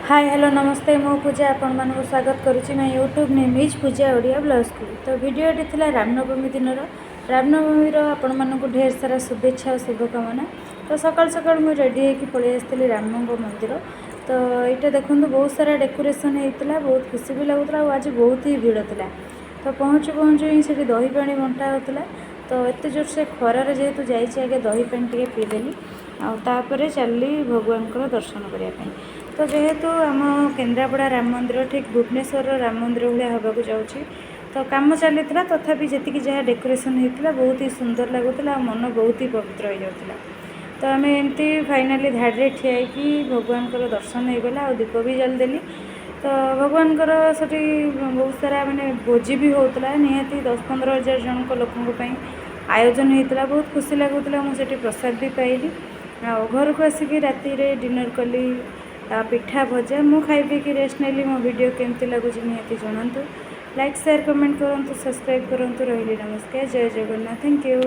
Hi hello नमस्ते मो पूजा आपण मानक स्वागत करुच्ची मैं YouTube name is Puja Odia blogs की। तो वीडियोटी थिला रामनवमी दिन रामनवमी आपण मानक ढेर सारा शुभेच्छा और शुभकामना। तो सकाल सकाल मुझे रेडी होकर पलि आसती राम मंदिर। तो ये देखो बहुत सारा डेकोरेशन होता बहुत खुशी भी लगुला और आज बहुत ही भिड़ था। तो पहुँचु पहुँचु ही से दही पानी बंटा होता। तो एत जोर से खरार जेहेतु जाइए दही पानी टे पीदेली आउे चलि भगवान दर्शन करने। तो जेहेतु आम केन्द्रापड़ा राम मंदिर ठीक भुवनेश्वर राम मंदिर भाया होगा जाऊँगी। तो कम चली तथापि जी जहाँ डेकोरेशन होता बहुत ही सुंदर लगुला मन बहुत ही पवित्र हो जाता। तो आम एमती फाइनाली धाड़े ठिया भगवान दर्शन हो गला और दीप भी जलदेली। तो भगवान से बहुत सारा माने भोजी भी होता निहाती 10-15 हज़ार जन लोकों आयोजन होता बहुत खुशी लगुला। मुझे प्रसाद भी पाइली घर को आसिक राति डिनर कली पिठा भजा मु खाई पी रेस्ट नेली। मो वीडियो केमती लगुच निहाती जनातु। लाइक शेयर कमेंट करूँ सब्सक्राइब करूँ। रही नमस्कार जय जगन्नाथ थैंक यू।